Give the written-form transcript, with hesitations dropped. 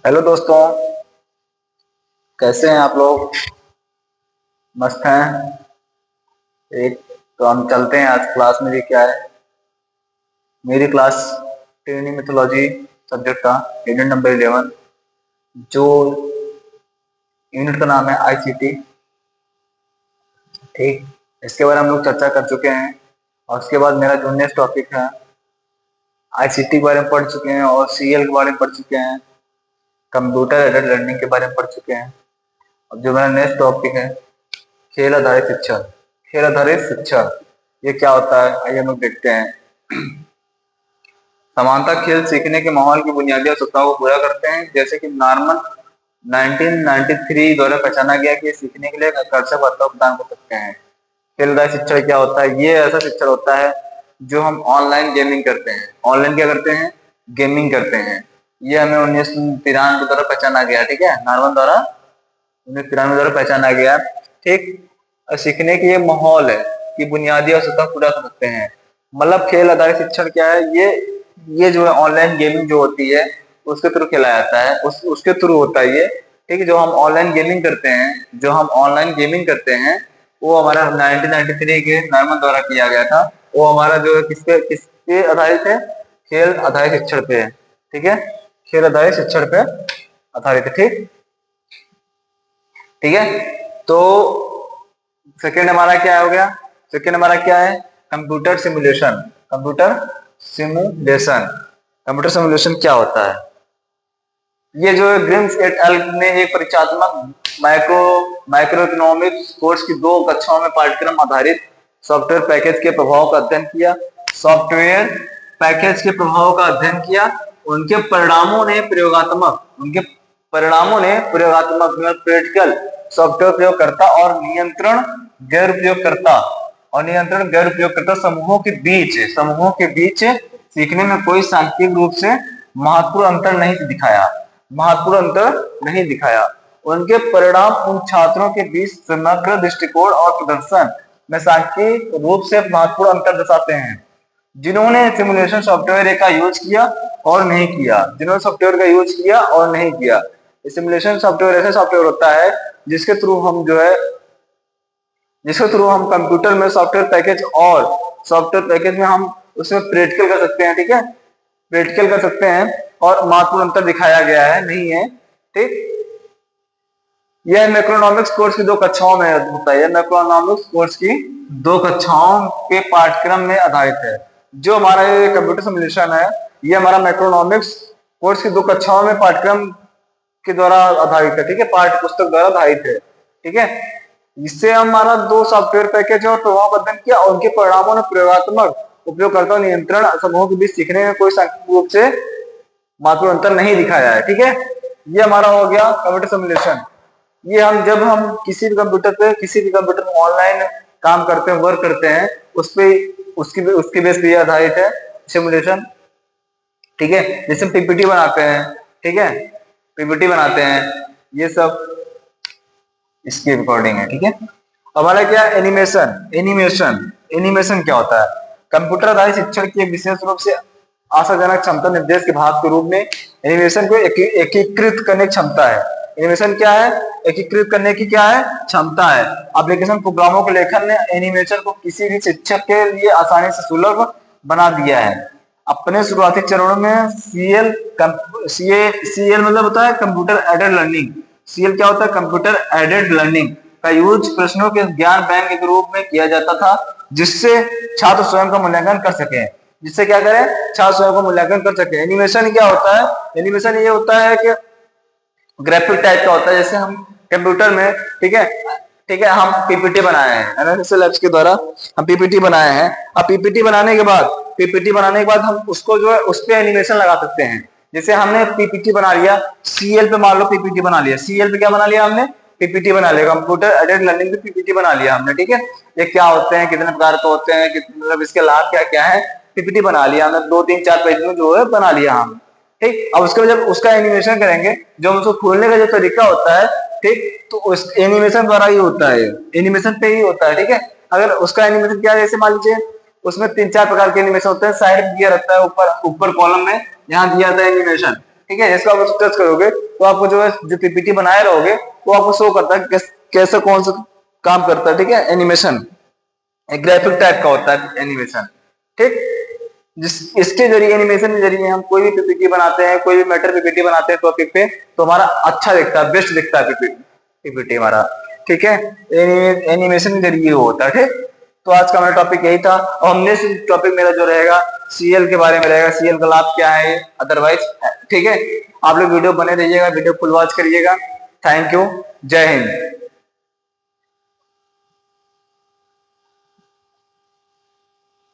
Hello दोस्तों, कैसे हैं आप लोग? मस्त हैं। एक तो हम चलते हैं। आज क्लास मेरी क्या है? मेरी क्लास ट्रेनिंग मिथोलॉजी सब्जेक्ट का यूनिट नंबर 11, जो यूनिट का नाम है आईसीटी। ठीक, इसके बारे में हम लोग चर्चा कर चुके हैं और उसके बाद मेरा जो नेक्स्ट टॉपिक है, आईसीटी के बारे में पढ़ चुके हैं और सीएल के बारे में पढ़ चुके हैं, कंप्यूटर एडेड लर्निंग के बारे में पढ़ चुके हैं। अब जो मेरा नेक्स्ट टॉपिक है, खेल आधारित शिक्षा। खेल आधारित शिक्षा ये क्या होता है, आइए हम लोग देखते हैं। समानता खेल सीखने के माहौल की बुनियादी आवश्यकताओं को पूरा करते हैं, जैसे कि नॉर्मन 1993 द्वारा पहचाना गया कि सीखने के लिए आकर्षक वातावरण प्रदान कर सकते हैं। खेल आधारित शिक्षण क्या होता है? ये ऐसा शिक्षण होता है जो हम ऑनलाइन गेमिंग करते हैं। ऑनलाइन क्या करते हैं? गेमिंग करते हैं। ये हमें 1993 द्वारा पहचाना गया। ठीक है, नॉर्मन द्वारा 1993 द्वारा पहचाना गया। ठीक, सीखने के ये माहौल है कि बुनियादी आवश्यकता पूरा कर सकते हैं। मतलब खेल आधारित शिक्षण क्या है? ये जो है ऑनलाइन गेमिंग जो होती है उसके थ्रू खिलाया जाता है, उसके थ्रू होता है ये। ठीक है, जो हम ऑनलाइन गेमिंग करते हैं, जो हम ऑनलाइन गेमिंग करते हैं वो हमारा 1993 के नॉर्मन द्वारा किया गया था। वो हमारा जो है किसके आधारित है? खेल आधारित शिक्षण पे है। ठीक है, खेल आधारित शिक्षण पे आधारित है। ठीक ठीक है, तो सेकेंड हमारा क्या हो गया? सेकेंड हमारा क्या है? Computer simulation. Computer simulation. Computer simulation क्या होता है? ये जो है ग्रिम्स एट एल ने एक परिचयात्मक माइक्रो इकोनॉमिक्स कोर्स की 2 कक्षाओं में पाठ्यक्रम आधारित सॉफ्टवेयर पैकेज के प्रभाव का अध्ययन किया। सॉफ्टवेयर पैकेज के प्रभाव का अध्ययन किया। उनके परिणामों ने प्रयोगात्मक प्रैक्टिकल सॉफ्टवेयर प्रयोगकर्ता और नियंत्रण गैर उपयोगकर्ता समूहों के बीच सीखने में कोई सांख्यिक रूप से महत्वपूर्ण अंतर नहीं दिखाया। उनके परिणाम उन छात्रों के बीच समग्र दृष्टिकोण और प्रदर्शन में सांख्यिक रूप से महत्वपूर्ण अंतर दर्शाते हैं, जिन्होंने सिमुलेशन सॉफ्टवेयर का यूज किया और नहीं किया। जिन्होंने सॉफ्टवेयर का यूज किया और नहीं किया। सिमुलेशन सॉफ्टवेयर ऐसा सॉफ्टवेयर होता है जिसके थ्रू हम कंप्यूटर में सॉफ्टवेयर पैकेज में हम उसमें प्रैक्टिकल कर सकते हैं। ठीक है, प्रैक्टिकल कर सकते हैं और महत्वपूर्ण अंतर दिखाया गया है, नहीं है। ठीक, यह मैक्रोइकॉनॉमिक्स कोर्स की 2 कक्षाओं में होता है। मैक्रोइकॉनॉमिक्स कोर्स की 2 कक्षाओं के पाठ्यक्रम में आधारित है। जो हमारा ये कंप्यूटर सिमुलेशन है, ये हमारा मैक्रोइकॉनॉमिक्स कोर्स की 2 कक्षाओं में पाठ्यक्रम के द्वारा आधारित है। ठीक है, पाठ्य पुस्तक द्वारा आधारित है। ठीक है, इससे हमारा 2 सॉफ्टवेयर पैकेज और प्रभाव का अध्ययन किया और उनके परिणामों ने प्रयोगात्मक उपयोगकर्ता नियंत्रण समूहों के बीच सीखने में कोई सांख्यिक रूप से महत्वपूर्ण अंतर नहीं दिखाया है। ठीक है, ये हमारा हो गया कंप्यूटर सिमुलेशन। ये जब हम किसी भी कंप्यूटर में ऑनलाइन काम करते हैं, वर्क करते हैं, उसके बेस पे आधारित है सिमुलेशन। ठीक है, जैसे पीपीटी बनाते हैं। ठीक है, पीपीटी बनाते हैं, ये सब इसकी रिकॉर्डिंग है। ठीक है, हमारा क्या? एनिमेशन क्या होता है? कंप्यूटर आधारित शिक्षण की विशेष रूप से आशाजनक क्षमता निर्देश के भाग के रूप में एनिमेशन को एकीकृत करने की क्षमता है। एनिमेशन क्या है? एकीकृत करने की क्या है? क्षमता है। एप्लीकेशन प्रोग्रामों के लेखन ने एनिमेशन को किसी भी शिक्षक के लिए आसानी से सुलभ बना दिया है। अपने शुरुआती चरणों में सीएल मतलब होता है कंप्यूटर एडेड लर्निंग। सीएल क्या होता है? कंप्यूटर एडेड लर्निंग का यूज प्रश्नों के ज्ञान बैंक के रूप में किया जाता था, जिससे छात्र स्वयं का मूल्यांकन कर सके। जिससे क्या करें? छात्र स्वयं का मूल्यांकन कर सके। एनिमेशन क्या होता है? एनिमेशन ये होता है कि ग्राफिक टाइप का होता है। जैसे हम कंप्यूटर में, ठीक है, हम पीपीटी बनाए हैं एनएसएस लैब्स के द्वारा, हम पीपीटी बनाए हैं। अब पीपीटी बनाने के बाद हम उसको जो है उस पे एनिमेशन लगा सकते हैं। जैसे हमने पीपीटी बना लिया सीएल पे, मान लो पीपीटी बना लिया, सीएल पे क्या बना लिया हमने? पीपीटी बना लिया, कंप्यूटर एडेड लर्निंग पे पीपीटी बना लिया हमने। ठीक है, ये क्या होते हैं, कितने प्रकार के होते हैं, मतलब इसके लाभ क्या क्या है, पीपीटी बना लिया हमने, 2-3-4 पेज में जो है बना लिया हम। ठीक, अब उसके बाद जब उसका एनिमेशन करेंगे, जो उसको खोलने का जो तरीका होता है, ठीक, तो उस एनिमेशन द्वारा ही होता है, एनिमेशन पे ही होता है। ठीक है, अगर उसका एनिमेशन क्या है, जैसे मान लीजिए उसमें 3-4 प्रकार के एनिमेशन होते हैं। साइड दिया रहता है, ऊपर कॉलम में यहाँ दिया था एनिमेशन, ठीक है, इसको आप टच करोगे तो आपको जो है जो पीपीटी बनाए रहोगे वो आपको शो करता है कैसे कौन सा काम करता है। ठीक है, एनिमेशन एक ग्राफिक टाइप का होता है एनिमेशन। ठीक, जिस इसके जरिए एनिमेशन के जरिए हम कोई भी पीपीटी बनाते हैं, कोई भी मैटर पीपीटी बनाते हैं टॉपिक पे, तो हमारा अच्छा दिखता है, बेस्ट दिखता है पीपीटी हमारा। ठीक है, एनिमेशन के जरिए होता है। ठीक, तो आज का मेरा टॉपिक यही था और हमने टॉपिक मेरा जो रहेगा सीएल के बारे में रहेगा, सीएल का लाभ क्या है अदरवाइज। ठीक है, आप लोग वीडियो बने रहिएगा, वीडियो फुल वॉच करिएगा। थैंक यू, जय हिंद।